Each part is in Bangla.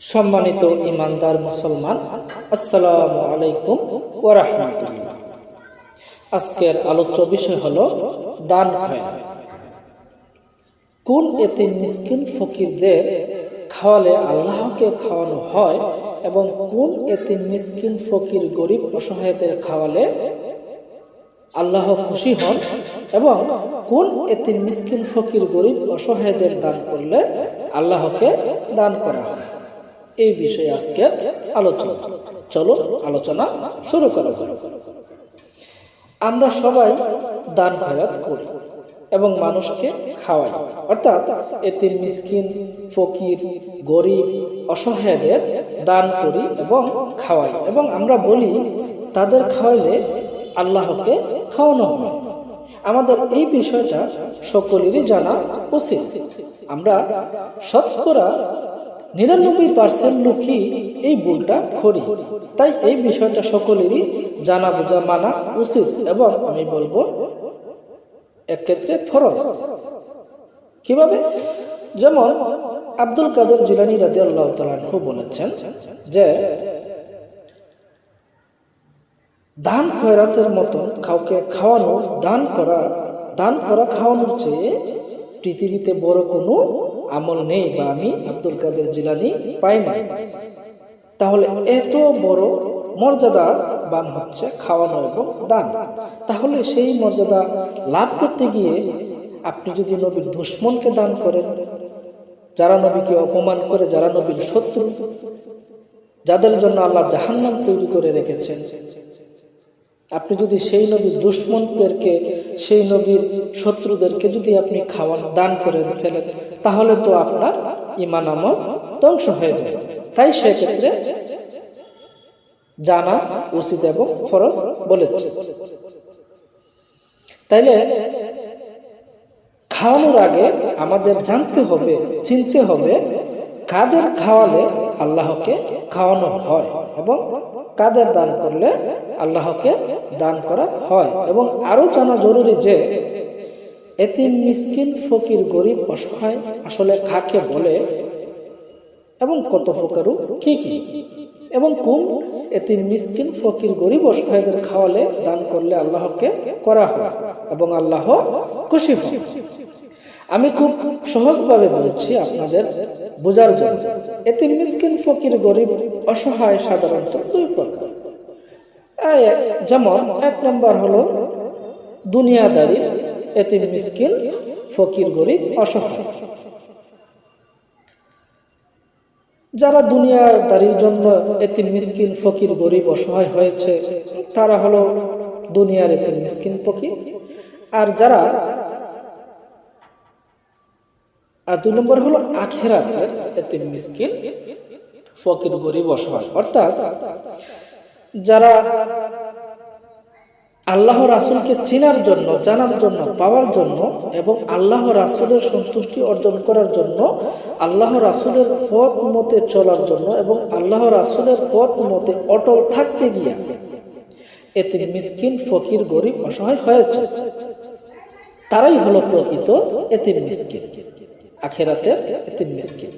সম্মানিত ইমানদার মুসলমান, আসসালামু আলাইকুম ওয়া রাহমাতুল্লাহ। আজকের আলোচ্য বিষয় হলো দান খয়রাত। কোন এতিম মিসকিন ফকিরদের খাওয়ালে আল্লাহকে খাওয়ানো হয় এবং কোন এতিম মিসকিন ফকির গরিব অসহায়দের খাওয়ালে আল্লাহ খুশি হন এবং কোন এতিম মিসকিন ফকির গরিব অসহায়দের দান করলে আল্লাহকে দান করা হয়, এই বিষয়ে আজকে আলোচনা। চলো আলোচনা শুরু করা যাক। আমরা সবাই দান খয়রাত করি এবং মানুষকে খাওয়াই, অর্থাৎ এতিম মিসকিন ফকির গরিব অসহায়দের দান করি এবং খাওয়াই এবং আমরা বলি তাদের খাওয়াইলে আল্লাহকে খাওয়ানো হয়। আমাদের এই বিষয়টা সকলেরই জানা উচিত। আমরা শতকরা 99% লোকই এই ভুলটা করি, তাই এই বিষয়টা সকলেরই জানা বোঝা মানা উচিত এবং আমি বলবো এক্ষেত্রে ফরজ। কিভাবে? যেমন আব্দুল কাদের জিলানী রাদিয়াল্লাহু তাআলা আনহু বলেছেন যে দান খয়রাতের মতন কাউকে খাওয়ানো, দান করা খাওয়ানোর চেয়ে পৃথিবীতে বড় কোনো আমল নেই, বা আমি আব্দুল কাদের জিলানী পাই না। তাহলে এত বড় মর্যাদা বান হচ্ছে খাওয়ানো এবং দান। তাহলে সেই মর্যাদা লাভ করতে গিয়ে আপনি যদি নবীর দুশমনকে দান করেন, যারা নবীকে অপমান করে, যারা নবীর শত্রু, যাদের জন্য আল্লাহ জাহান্নাম তৈরি করে রেখেছেন, আপনি যদি সেই নবীর দুশমনদেরকে, সেই নবীর শত্রুদেরকে যদি আপনি খাওয়ান, দান করে ফেলেন, তাহলে তো আপনার ঈমান আমল ধ্বংস হয়ে যাবে। তাই সেক্ষেত্রে জানা উচিত এবং ফরজ বলেছে। তাইলে খাওয়ানোর আগে আমাদের জানতে হবে, চিনতে হবে কাদের খাওয়ালে আল্লাহকে খাওয়ানো হয় এবং কাদের দান করলে আল্লাহকে দান করা হয়। এবং আরো জানা জরুরি যে এতিম মিসকিন ফকির গরিব অসহায় আসলে কাকে বলে এবং কত প্রকারও কি কি, এবং কোন এতিম মিসকিন ফকির গরিব অসহায়দের খাওয়ালে দান করলে আল্লাহকে করা হয় এবং আল্লাহ খুশি হন। আমি খুব সহজভাবে বলছি আপনাদের বোঝার জন্য। এতিম মিসকিন ফকির গরিব অসহায় সাধারণত দুই প্রকার। যেমন এক নম্বর হলো দুনিয়াদারি এতিম মিসকিন ফকির গরিব অসহায়। যারা দুনিয়াদারির জন্য এতিম মিসকিন ফকির গরিব অসহায় হয়েছে তারা হলো দুনিয়ার এতিম মিসকিন ফকির। আর দুই নম্বর হলো আখিরাতের এতিম মিসকিন ফকির গরিব অসহায়। অর্থাৎ যারা আল্লাহ রাসূলকে চিনার জন্য, জানার জন্য, পাওয়ার জন্য এবং আল্লাহ রাসূলের সন্তুষ্টি অর্জন করার জন্য, আল্লাহ রাসূলের পথ মতে চলার জন্য এবং আল্লাহ রাসূলের পথ মতে অটল থাকতে গিয়ে এতিম মিসকিন ফকির গরিব অসহায় হয়েছে, তারাই হলো প্রকৃত এতিম মিসকিন, আখিরাতের এতিম মিসকিন।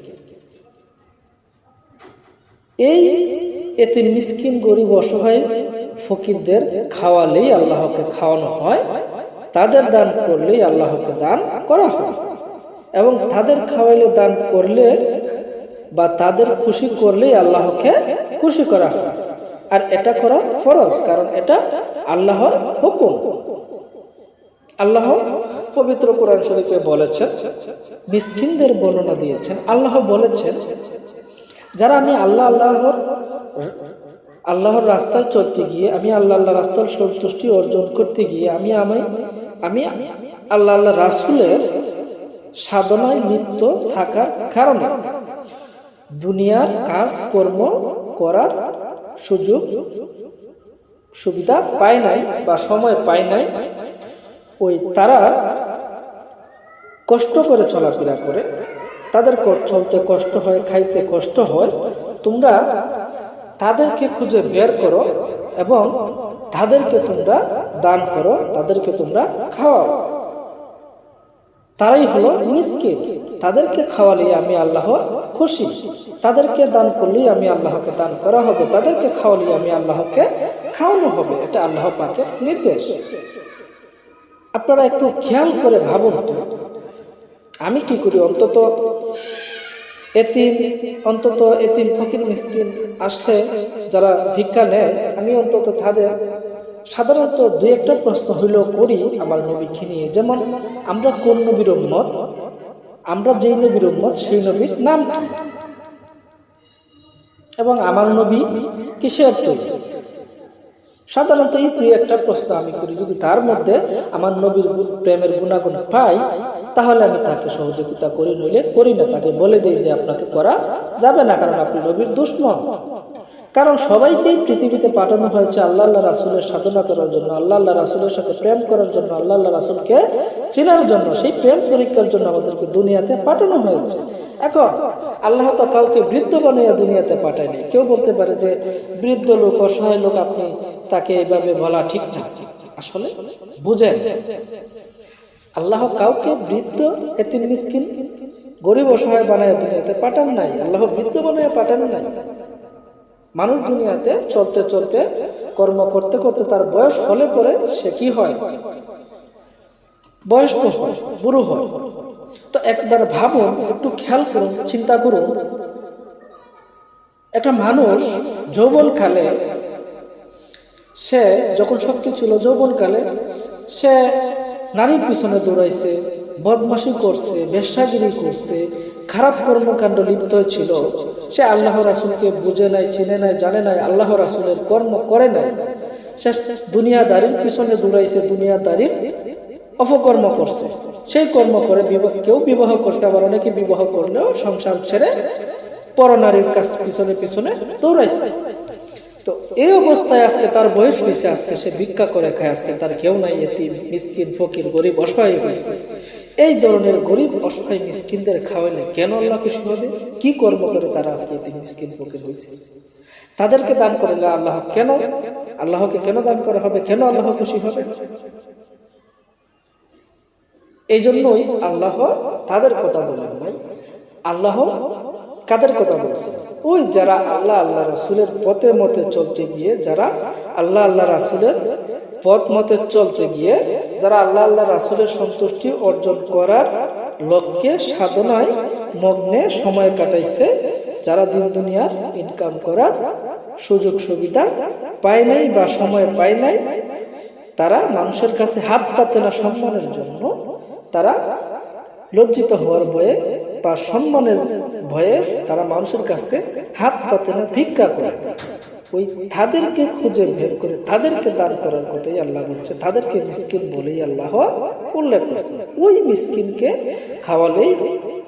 এই এতিম মিসকিন গরিব অসহায় ফকিরদের খাওয়ালেই আল্লাহকে খাওয়ানো হয়, তাদের দান করলেই আল্লাহকে দান করা হয় এবং তাদের খাওয়াইলে, দান করলে বা তাদের খুশি করলেই আল্লাহকে খুশি করা হয়। আর এটা করা ফরজ, কারণ এটা আল্লাহর হুকুম। আল্লাহ পবিত্র কোরআন শরীফে বলেছেন, মিসকিনদের বর্ণনা দিয়েছেন। আল্লাহ বলেছেন, যারা আমি আল্লাহর রাস্তায় চলতে গিয়ে, আমি আল্লাহর রাস্তার সন্তুষ্টি অর্জন করতে গিয়ে আমি আল্লাহ রাসূলের সাধনায় লিপ্ত থাকার কারণে দুনিয়ার কাজ কর্ম করার সুবিধা পায় নাই বা সময় পায় নাই, তারা কষ্ট করে চলাফেরা করে, তাদের চলতে কষ্ট হয়, খাইতে কষ্ট হয়, তোমরা তাদেরকে খুঁজে বের করো এবং তাদেরকে তোমরা দান করো, তাদেরকে তোমরা খাওয়াও। তারাই হলো মিসকিন। তাদেরকে খাওয়ালে আমি আল্লাহ খুশি, তাদেরকে দান করলেই আমি আল্লাহকে দান করা হবে, তাদেরকে খাওয়ালে আমি আল্লাহকে খাওয়ানো হবে। এটা আল্লাহ পাকের নির্দেশ। আপনারা একটু খেয়াল করে ভাবুন তো, আমি কি করি? অন্তত এতিম ফকির মিসকিন আসলে যারা ভিক্ষা নেয়, আমি অন্তত তাদের সাধারণত দুই একটা প্রশ্ন হইলেও করি আমার নবীকে নিয়ে। যেমন, আমরা কোন নবীর উম্মত, আমরা যেই নবীর উম্মত সেই নবীর নাম কি, এবং আমার নবী কিসের তৈরি। সাধারণত এই দুই একটা প্রশ্ন আমি করি। যদি তার মধ্যে আমার নবীর প্রেমের গুণাগুণ পাই, তাহলে আমি তাকে সহযোগিতা করি, নইলে করি না। তাকে বলে দিই যে আপনাকে করা যাবে না, কারণ আপনি নবীর দুশমন। কারণ সবাইকেই পৃথিবীতে পাঠানো হয়েছে আল্লাহ রাসূলের সাধনা করার জন্য, আল্লাহ রাসূলের সাথে প্রেম করার জন্য, আল্লাহ রাসূলকে চেনার জন্য। সেই প্রেম পরীক্ষার জন্য আমাদেরকে দুনিয়াতে পাঠানো হয়েছে। এখন আল্লাহ তো কাউকে বৃদ্ধ বানিয়ে দুনিয়াতে পাঠায়নি। কেউ বলতে পারে যে বৃদ্ধ লোক, অসহায় লোক, আপনি তাকে এইভাবে বলা ঠিক না। আসলে বুঝেন, আল্লাহ কাউকে বৃদ্ধ, এতিম, মিসকিন, গরিব, অসহায় বানায় দুনিয়াতে পাঠান নাই। আল্লাহ বৃদ্ধ বানায় পাঠান নাই। মানুষ দুনিয়াতে চলতে চলতে, কর্ম করতে করতে তার বয়স হলে পরে সে কি হয়? বয়স্ক হয়, বুড়ো হয়। তো একবার ভাবুন, একটু খেয়াল করুন, চিন্তা করুন, একটা মানুষ যৌবনকালে, সে যখন শক্তি ছিল, যৌবনকালে সে নারীর পিছনে দৌড়াইছে, বদমাশি করছে, বেশ্যাগিরি করছে, খারাপ কর্মকাণ্ড লিপ্ত ছিল। সে আল্লাহ রাসূলকে বুঝে নাই, চিনে নাই, জানে নাই, আল্লাহ রাসূলের কর্ম করে নাই। সে দুনিয়াদারির পিছনে দৌড়াইছে, দুনিয়াদারির অপকর্ম করছে। সেই কর্ম করে কেউ বিবাহ করছে, আবার অনেকে বিবাহ করলেও সংসার ছেড়ে পরনারীর কাছ পিছনে পিছনে দৌড়াইছে। তো এই অবস্থায় আজকে তার বয়স হয়েছে, আজকে সে ভিক্ষা করে খায়, আজকে তার কেউ নাই, এতিম, মিসকিন, ফকির, গরিব, অসহায় হয়েছে। এই ধরনের গরিব, অসহায়, মিসকিনদের খাওয়ালে কেন আল্লাহ খুশি হবে? কি কর্ম করে তারা আজকে এতিম, মিসকিন, ফকির হয়েছে? তাদেরকে দান করলে আল্লাহকে কেন দান করা হবে? কেন আল্লাহ খুশি হবে? এই জন্যই আল্লাহ তাদের কথা বলেন নাই। আল্লাহ কাদের কথা বলছে? ওই যারা আল্লাহ রাসূলের পথে মতে চলতে গিয়ে, যারা আল্লাহ রাসূলের পথ মতে চলতে গিয়ে, যারা আল্লাহ রাসূলের সন্তুষ্টি অর্জন করার লক্ষ্যে সাধনায় মগ্নে সময় কাটাইছে, যারা দিন দুনিয়ার ইনকাম করার সুযোগ সুবিধা পায় নাই বা সময় পায় নাই, তারা মানুষের কাছে হাত পাতে না সম্মানের জন্য, তারা লজ্জিত হওয়ার ভয়ে বা সম্মানের ভয়ে তারা মানুষের কাছে হাত পাতে না, ভিক্ষা করে। ওই তাদেরকে খুঁজে বের করে তাদেরকে দান করার কথাই আল্লাহ বলছে। তাদেরকে মিসকিন বলেই আল্লাহ উল্লেখ করছে। ওই মিসকিনকে খাওয়ালেই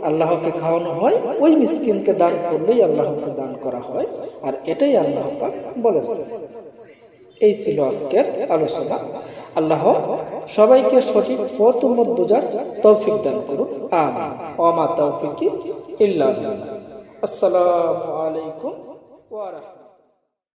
আল্লাহকে খাওয়ানো হয়, ওই মিসকিনকে দান করলেই আল্লাহকে দান করা হয়। আর এটাই আল্লাহ পাক বলেছে। এই ছিল আজকের আলোচনা। আল্লাহ সবাইকে সঠিক পথ উম্মত বোঝার তৌফিক দান করুন। আমিন। ওয়া মা তাওফিকি ইল্লা বিল্লাহ। আসসালামু আলাইকুম ওয়া রাহমাতুল্লাহ।